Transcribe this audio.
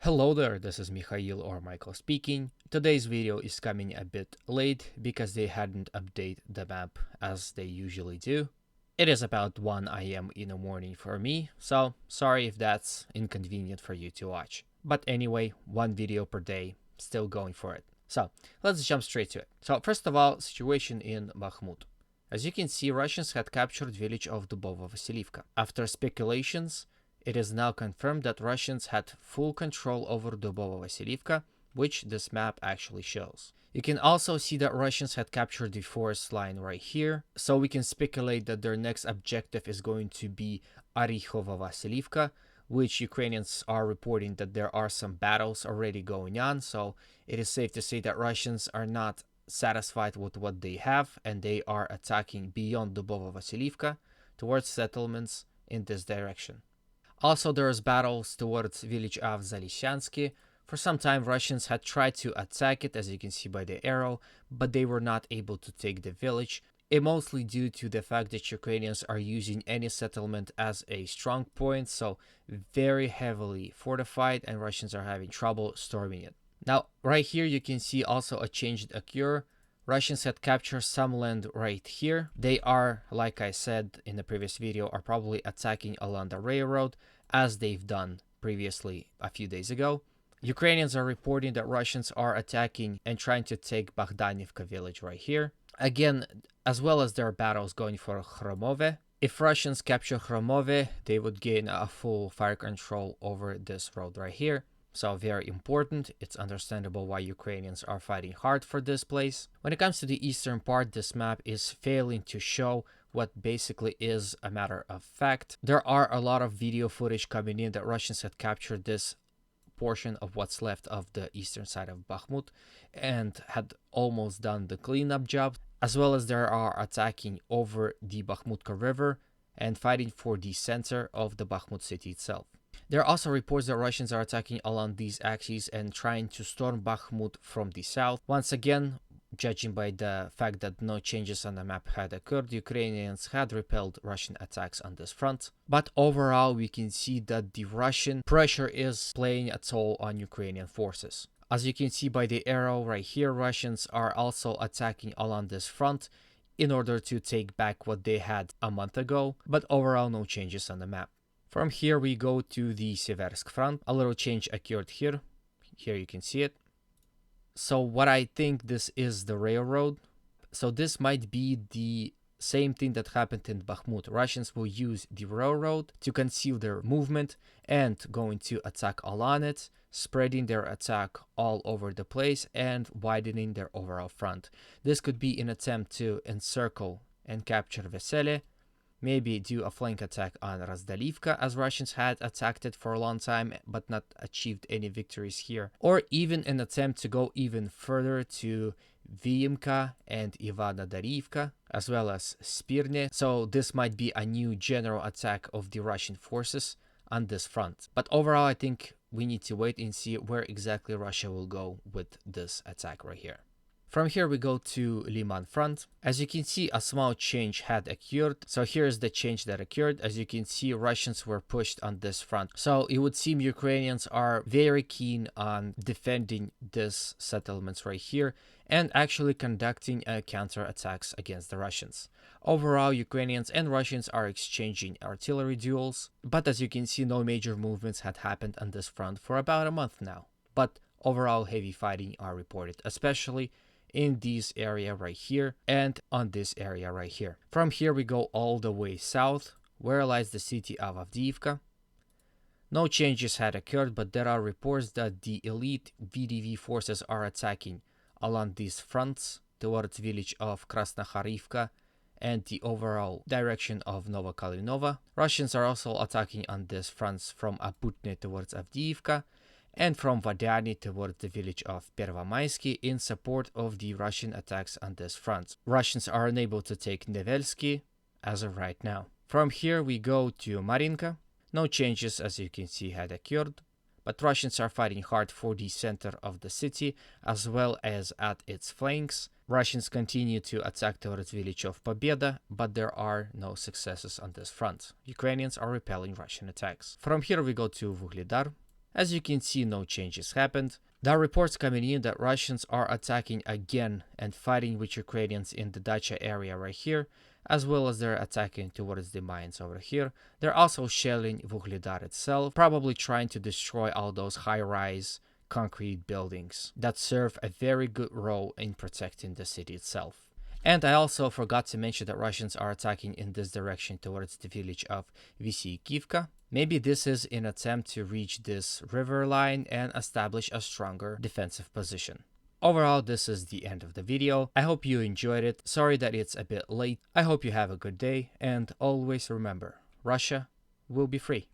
Hello there, this is Mikhail or Michael speaking. Today's video is coming a bit late because they hadn't updated the map as they usually do. It is about 1 AM in the morning for me, so sorry if that's inconvenient for you to watch. But anyway, one video per day, still going for it. So let's jump straight to it. So first of all, situation in Bakhmut. As you can see, Russians had captured village of Dubovo-vasylivka. After speculations, it is now confirmed that Russians had full control over Dubovo-vasylivka, which this map actually shows. You can also see that Russians had captured the forest line right here, so we can speculate that their next objective is going to be Dubovo-vasylivka, which Ukrainians are reporting that there are some battles already going on, so it is safe to say that Russians are not satisfied with what they have, and they are attacking beyond Dubovo-vasylivka towards settlements in this direction. Also, there's battles towards village of Zalisyansky. For some time, Russians had tried to attack it, as you can see by the arrow, but they were not able to take the village. It mostly due to the fact that Ukrainians are using any settlement as a strong point, so very heavily fortified, and Russians are having trouble storming it. Now, right here, you can see also a change occur. Russians had captured some land right here. They are, like I said in the previous video, are probably attacking along the railroad, as they've done previously a few days ago. Ukrainians are reporting that Russians are attacking and trying to take Bogdanivka village right here. Again, as well as there are battles going for Khromove. If Russians capture Khromove, they would gain a full fire control over this road right here. So very important. It's understandable why Ukrainians are fighting hard for this place. When it comes to the eastern part, this map is failing to show what basically is a matter of fact. There are a lot of video footage coming in that Russians had captured this portion of what's left of the eastern side of Bakhmut and had almost done the cleanup job, as well as there are attacking over the Bakhmutka river and fighting for the center of the Bakhmut city itself. There are also reports that Russians are attacking along these axes and trying to storm Bakhmut from the south. Once again, judging by the fact that no changes on the map had occurred, Ukrainians had repelled Russian attacks on this front. But overall, we can see that the Russian pressure is playing a toll on Ukrainian forces. As you can see by the arrow right here, Russians are also attacking along this front in order to take back what they had a month ago, but overall no changes on the map. From here we go to the Seversk front. A little change occurred here. Here you can see it. So what I think this is the railroad. So this might be the same thing that happened in Bakhmut. Russians will use the railroad to conceal their movement and going to attack along it, spreading their attack all over the place and widening their overall front. This could be an attempt to encircle and capture Vesele, maybe do a flank attack on Razdalivka, as Russians had attacked it for a long time but not achieved any victories here, or even an attempt to go even further to Vyimka and Ivano-Darivka, as well as Spirne. So this might be a new general attack of the Russian forces on this front. But overall, I think we need to wait and see where exactly Russia will go with this attack right here. From here we go to Liman front. As you can see, a small change had occurred. So here is the change that occurred. As you can see, Russians were pushed on this front. So it would seem Ukrainians are very keen on defending these settlements right here and actually conducting counterattacks against the Russians. Overall, Ukrainians and Russians are exchanging artillery duels, but as you can see, no major movements had happened on this front for about a month now. But overall, heavy fighting are reported, especially in this area right here and on this area right here. From here we go all the way south, where lies the city of Avdiivka. No changes had occurred, but there are reports that the elite VDV forces are attacking along these fronts towards village of Krasnokharivka and the overall direction of Novokalinova. Russians are also attacking on these fronts from Aputne towards Avdiivka and from Vadyani towards the village of Pervomaysky in support of the Russian attacks on this front. Russians are unable to take Nevelsky as of right now. From here we go to Marinka. No changes, as you can see, had occurred, but Russians are fighting hard for the center of the city as well as at its flanks. Russians continue to attack towards village of Pobeda, but there are no successes on this front. Ukrainians are repelling Russian attacks. From here we go to Vuhledar. As you can see, no changes happened. There are reports coming in that Russians are attacking again and fighting with Ukrainians in the Dacha area right here, as well as they're attacking towards the mines over here. They're also shelling Vuhledar itself, probably trying to destroy all those high-rise concrete buildings that serve a very good role in protecting the city itself. And I also forgot to mention that Russians are attacking in this direction towards the village of Vasylivka. Maybe this is an attempt to reach this river line and establish a stronger defensive position. Overall, this is the end of the video. I hope you enjoyed it. Sorry that it's a bit late. I hope you have a good day, and always remember, Russia will be free.